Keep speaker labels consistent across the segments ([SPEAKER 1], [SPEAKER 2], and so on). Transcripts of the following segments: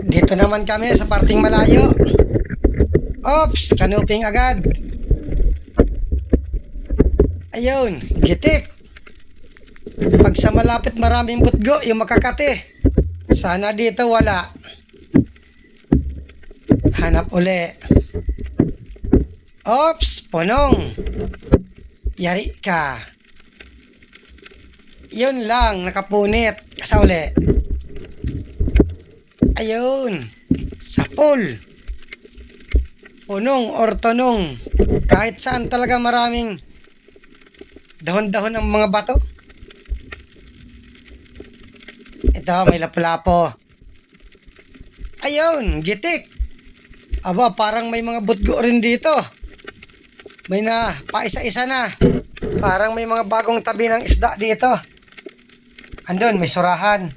[SPEAKER 1] Dito naman kami sa parting malayo. Ops, kanuping agad. Ayun, gitik. Pag sa malapit maraming butgo, yung makakate. Sana dito wala. Hanap uli. Ops, punong. Yari ka. Yun lang, nakapunit. Kasa uli. Ayun, sapul. Punong or tonong. Kahit saan talaga maraming dahon-dahon ang mga bato. Ito, may lapu-lapo. Ayun, gitik. Aba, parang may mga butgo rin dito. May na, paisa-isa na. Parang may mga bagong tabi ng isda dito. Andun, may surahan.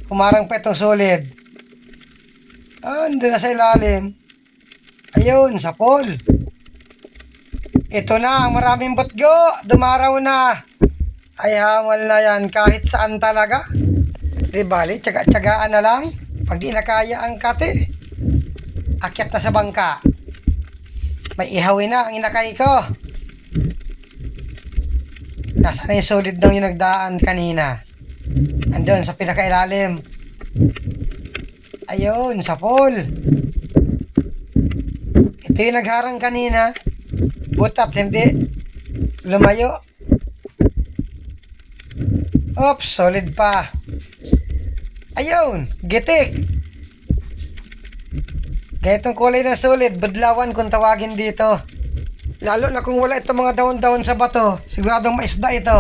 [SPEAKER 1] Humarang pa itong solid. Andun na sa ilalim. Ayun, sapol. Ito na, maraming butgo. Dumaraw na. Ay, hamal na yan kahit saan talaga. Di bali, tsaga-tsagaan na lang. Pag di na kaya ang kate, akyat na sa bangka. May ihawin na ang inakay ko. Nasaan na yung solid nung yung nagdaan kanina? Andun sa pinakailalim. Ayun, sapol. Ito yung nagharang kanina. Butat, hindi lumayo. Oops, solid pa. Ayun, gitik. Ganitong kulay na solid, budlawan kung tawagin dito. Lalo na kung wala itong mga dahon-dahon sa bato, siguradong maisda ito.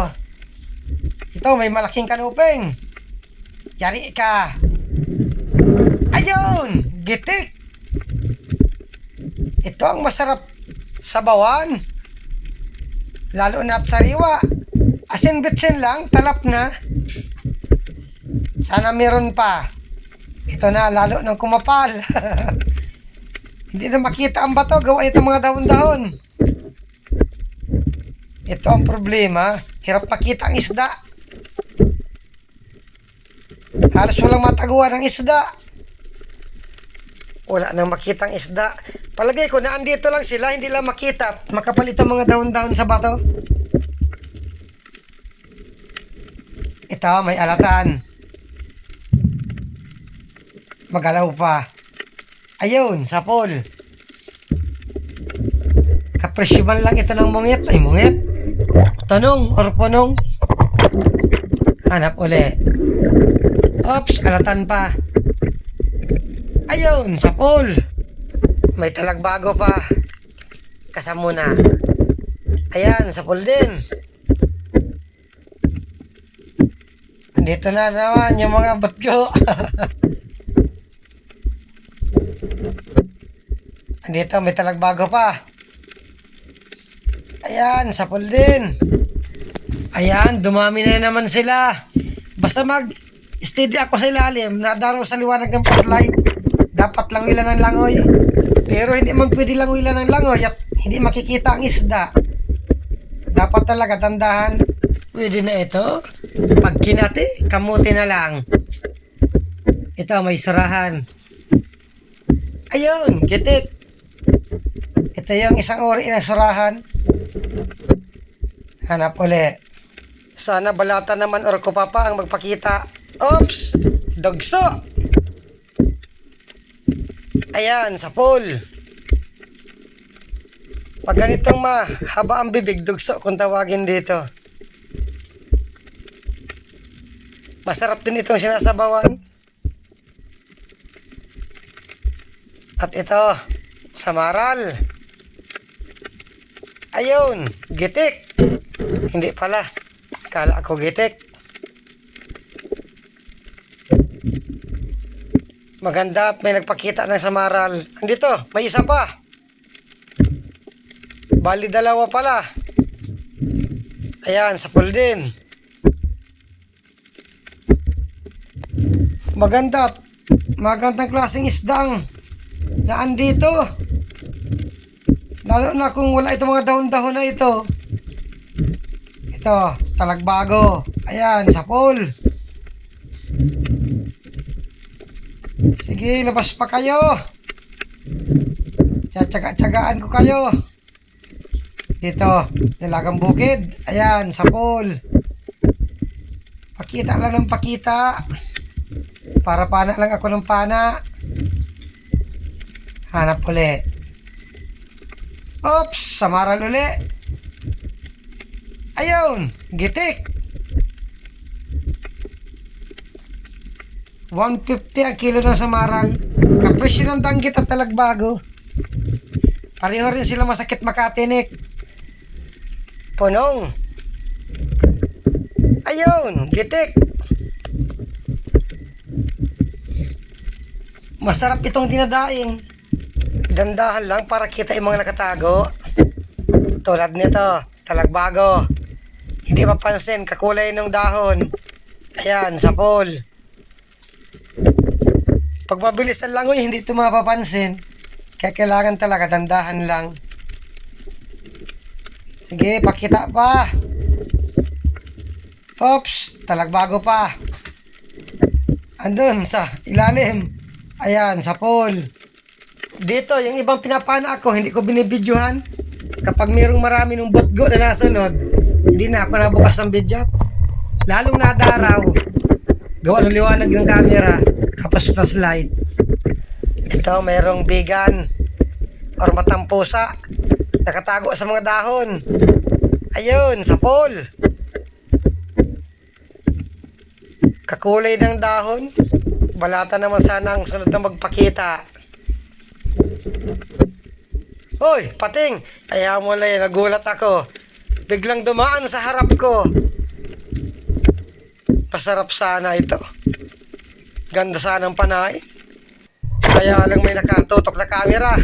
[SPEAKER 1] Ito, may malaking kanuping. Yari ka. Ayun, gitik. Ito ang masarap sa bawan. Lalo na't sariwa. Asin bitsin lang, talap na. Sana meron pa. Ito na, lalo nang kumapal. Hindi na makita ang bato, gawa nito mga dahon-dahon. Ito ang problema, hirap makita ang isda. Halos walang mataguan ng isda. Wala nang makita ang isda. Palagay ko na andito lang sila, hindi lang makita. Makapalit ang mga dahon-dahon sa bato. Ito, may alatan. Magalaw pa. Ayun, sapol. Kapresyoban lang ito ng mungit. Ay, mungit. Tanong or punong. Hanap uli. Oops, alatan pa. Ayun, sapol. May talagbago pa. Kasamuna. Ayan, sapol din. Dito na naman yung mga butgo. Dito may talagbago pa. Ayan, sapol din. Ayan, dumami na naman sila. Basta mag-steady ako sa ilalim, nadaraw sa liwanag ng flashlight, dapat langoy-lan ng langoy. Pero hindi man pwede langoy-lan ng langoy at hindi makikita ang isda. Dapat talaga tandahan. Pwede na ito. Pag kinati, kamuti na lang. Ito, may surahan. Ayun, gitik. Ito yung isang uri na surahan. Hanap uli. Sana balata naman or kupapa ang magpakita. Oops! Dogso! Ayan, sapol. Pag ganitong mahaba ang bibig, dugso kung tawagin dito. Masarap din itong sinasabawan. At ito, samaral. Ayun, gitik. Hindi pala. Kala ako gitik. Maganda at may nagpakita ng samaral. Andito, may isa pa. Bali dalawa pala. Ayan, sapol din. Magandang klaseng isdang na andito. Lalo na kung wala itong mga dahon-dahon na ito. Ito, talagbago. Ayan, sapol. Sige, labas pa kayo. Tsatsaga-tsagaan ko kayo. Dito, Dalagang Bukid. Ayan, sa pool. Pakita lang ng pakita. Para pana lang ako ng pana. Hanap uli. Oops, samaral uli. Ayun, gitik. 150 ang kilo ng samaral. Kapresyo ng danggit at talagbago. Pareho rin sila masakit makatinik. Punong. Ayun, gitik. Masarap itong dinadaing. Dandahan lang para kita yung mga nakatago. Tulad nito, talagbago. Hindi mapansin, kakulay ng dahon. Ayan, sa pool. Pag mabilis ang langoy, hindi ito mapapansin. Kaya kailangan talaga dandahan lang. Sige, pakita pa. Oops, talagbago pa. Andun sa ilalim. Ayan, sa pool. Dito, yung ibang pinapana ako, hindi ko binibidyohan. Kapag mayroong marami ng botgo na nasunod, hindi na ako nabukas ng bidyot. Lalong nadaraw. Gawa ng liwanag ng camera. Tapos flashlight. Ito, mayroong bigan or matampusa. Nakatago sa mga dahon. Ayun, sa pool. Kakulay ng dahon. Balata naman sana ang sunod na magpakita. Hoy, pating! Kaya mo lang, nagulat ako. Biglang dumaan sa harap ko. Pasarap sana ito. Ganda sana ng panay. Kaya lang may nakatutok na camera.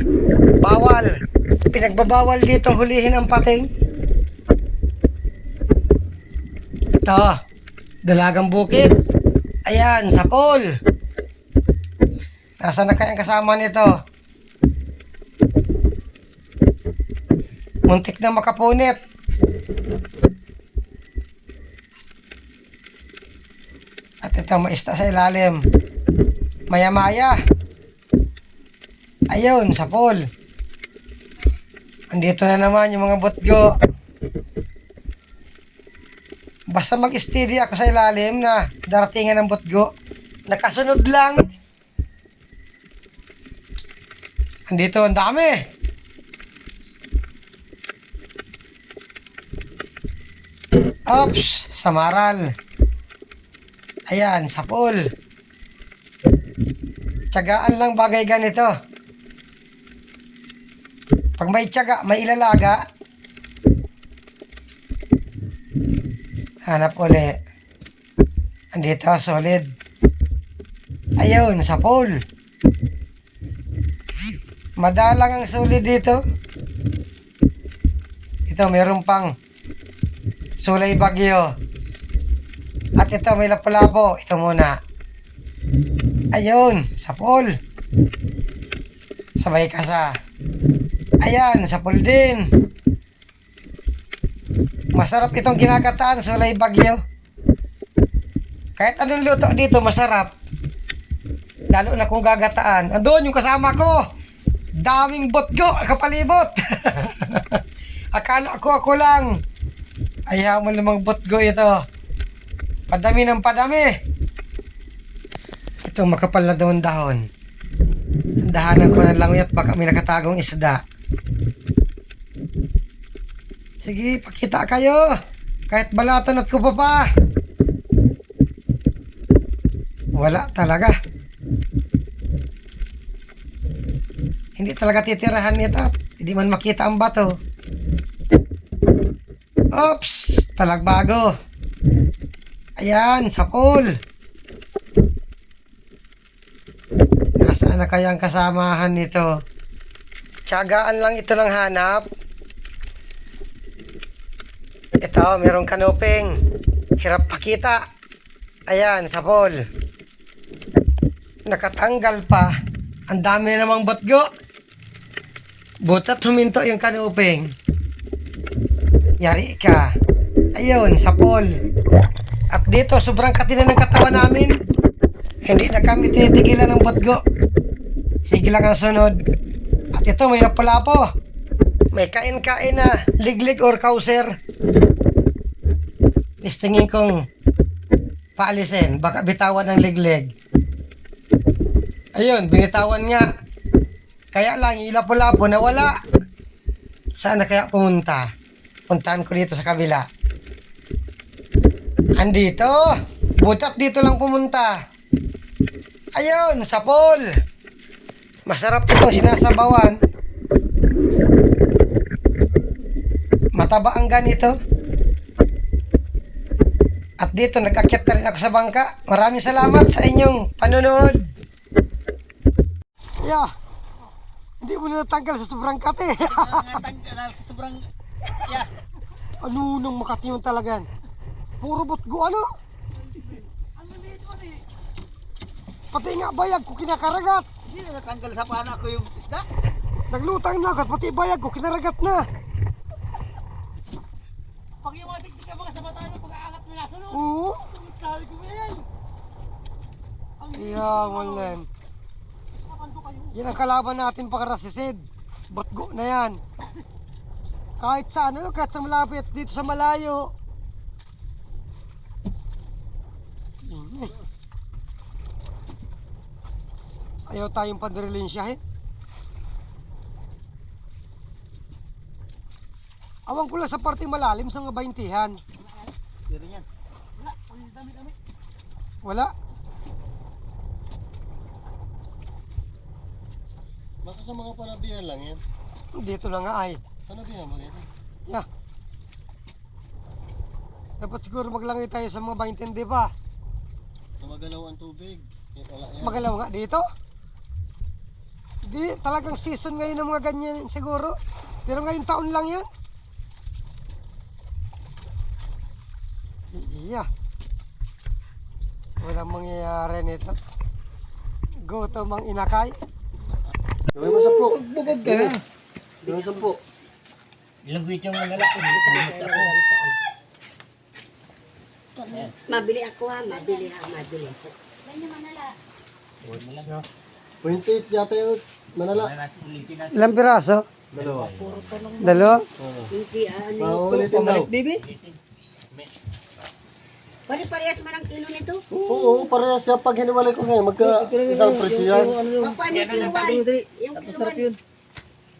[SPEAKER 1] Bawal. Pinagbabawal dito hulihin ang pating. Ito, Dalagang Bukid. Ayan, sa pool. Nasaan na kayang kasama nito? Muntik na makapunit. At ito, maista sa ilalim. Maya-maya. Ayun, sa pool. Andito na naman yung mga botgo. Basta mag-steady ako sa ilalim na daratingan ng botgo. Nakasunod lang. Andito, ang dami. Oops, samaral. Ayan, sa pool. Tiyagaan lang bagay ganito. Pag may tiyaga, may ilalaga. Hanap uli. Andito, solid. Ayun, sa pool. Madalang ang solid dito. Ito, meron pang sulay bagyo. At ito, may lapu-lapo. Ito muna. Ayun, sa pool. Sabay kasa. Ayan, sa pool din. Masarap itong ginagataan, sulay bagyo. Kahit anong luto dito, masarap. Lalo na kung gagataan. Andun yung kasama ko. Daming botgo, kapalibot. Akala ko ako lang. Ayaw mo namang botgo ito. Padami ng padami. Ito, makapal na dahon-dahon. Dahanan ko ng langoy at baka may nakatagong isda. Sige, pakita kayo. Kahit balatan at kupa pa. Wala talaga. Hindi talaga titirahan nito at hindi man makita ang bato. Oops, talagbago. Ayan, sa pool. Nasaan na kaya ang kasamahan nito? Tiyagaan lang ito ng hanap. Ito, merong kanuping. Hirap pakita. Ayan, sa pool. Nakatanggal pa. Ang dami namang botgo. Butat huminto yung kanuping. Yari ka. Ayun, sa pool. At dito, sobrang katina ng katawan namin. Hindi na kami tinitigilan ng botgo. Sige lang ang sunod. At ito, may napulapo. May kain-kain na liglig or kauser. Testingin kong paalisin. Baka bitawan ng liglig. Ayun, binitawan nga. Kaya lang, yung lapo-lapo nawala. Saan na kaya pumunta? Puntahan ko dito sa kabila. Andito. Butat dito lang pumunta. Ayun, sa pool. Masarap itong sinasabawan. Mataba ang ganito. At dito, nag-akyat na rin ako sa bangka. Maraming salamat sa inyong panonood. Yeah. Hindi mo na natanggal sa sobrang kate.
[SPEAKER 2] Natanggal sa sobrang... Yeah.
[SPEAKER 1] Ano nung Makati yun talaga yan? Puro botgo ano?
[SPEAKER 2] Ang laliit mo eh.
[SPEAKER 1] Pati nga bayag ko kinakaragat.
[SPEAKER 2] Hindi na natanggal sa pana ko yung isda.
[SPEAKER 1] Naglutang na agad, pati bayag ko kinaragat na.
[SPEAKER 2] Pag yung mga tiktik ka mga sa mata mo, pag-aangat mo na sunod.
[SPEAKER 1] Oo.
[SPEAKER 2] Tali ko ba yan? Ang
[SPEAKER 1] Kaya wala.
[SPEAKER 2] Kapanto kayo.
[SPEAKER 1] Yan ang kalaban natin pagkarasisid. Botgo na yan. Kahit saan, ano, kahit sa malapit, dito sa malayo. Ayaw tayong pandirilinsyahin. Awang ko lang sa parte malalim sa mga baintihan.
[SPEAKER 2] Pero yan. Wala, pag dami-dami.
[SPEAKER 1] Wala.
[SPEAKER 3] Baka sa mga panabihan lang yan.
[SPEAKER 1] Dito na nga ay.
[SPEAKER 3] Panabihan mo dito.
[SPEAKER 1] Yeah. Dapat siguro maglangoy tayo sa mga baintin, di ba?
[SPEAKER 3] Sa magalaw ang tubig. Wala yan.
[SPEAKER 1] Magalaw nga dito. Di, talagang season ngayon ng mga ganyan siguro. Pero ngayong taon lang yan. Iya. Walang mangyayari nito. Gutom ang inakay.
[SPEAKER 3] Gawin mo 10.
[SPEAKER 2] Bugod ka na.
[SPEAKER 3] Gawin mo 10.
[SPEAKER 2] Ilang video mo nalak ko.
[SPEAKER 4] Mabili ako ha, mabili ako.
[SPEAKER 3] 28 yata yun. Manala.
[SPEAKER 1] Ilang piraso?
[SPEAKER 3] Dalawa.
[SPEAKER 1] Dalawa?
[SPEAKER 3] Oo.
[SPEAKER 4] Hindi ano.
[SPEAKER 3] Paulitin daw.
[SPEAKER 2] Baby?
[SPEAKER 4] Pare-parehas man ang kilo nito.
[SPEAKER 3] Oo, parehas siya. Pag hiniwalay ko ngayon, magka-isang presyo yan.
[SPEAKER 4] O paano yung kiluan? Yung
[SPEAKER 2] Sarap
[SPEAKER 4] kiluan.
[SPEAKER 2] yun.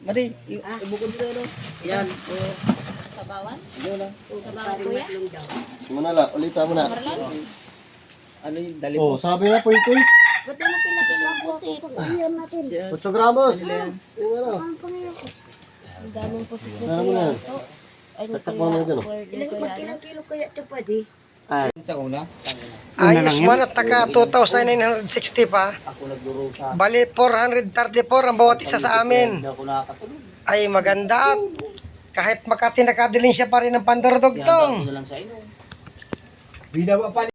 [SPEAKER 2] Mati, ibukod ko ano. Yan.
[SPEAKER 4] Sa bawan?
[SPEAKER 2] Yun lang.
[SPEAKER 4] Sa bawan kuya?
[SPEAKER 3] Manala, ulitan mo na.
[SPEAKER 2] Ano yung dali
[SPEAKER 3] Oh, sabi nga 28.
[SPEAKER 4] Ba't mo pinapila po si?
[SPEAKER 3] 8 gramos. Yung ano.
[SPEAKER 4] Ang daming pusit
[SPEAKER 3] Ano mo na yan? Taktak mo naman gano'n.
[SPEAKER 4] Ilang kilo kaya ito pa di?
[SPEAKER 1] Ayos man at taka 2,960 pa. Bali 434 ang bawat isa sa amin. Ay maganda at kahit Makati nakadilin siya pa rin ng pandordogtong.
[SPEAKER 2] Bida pa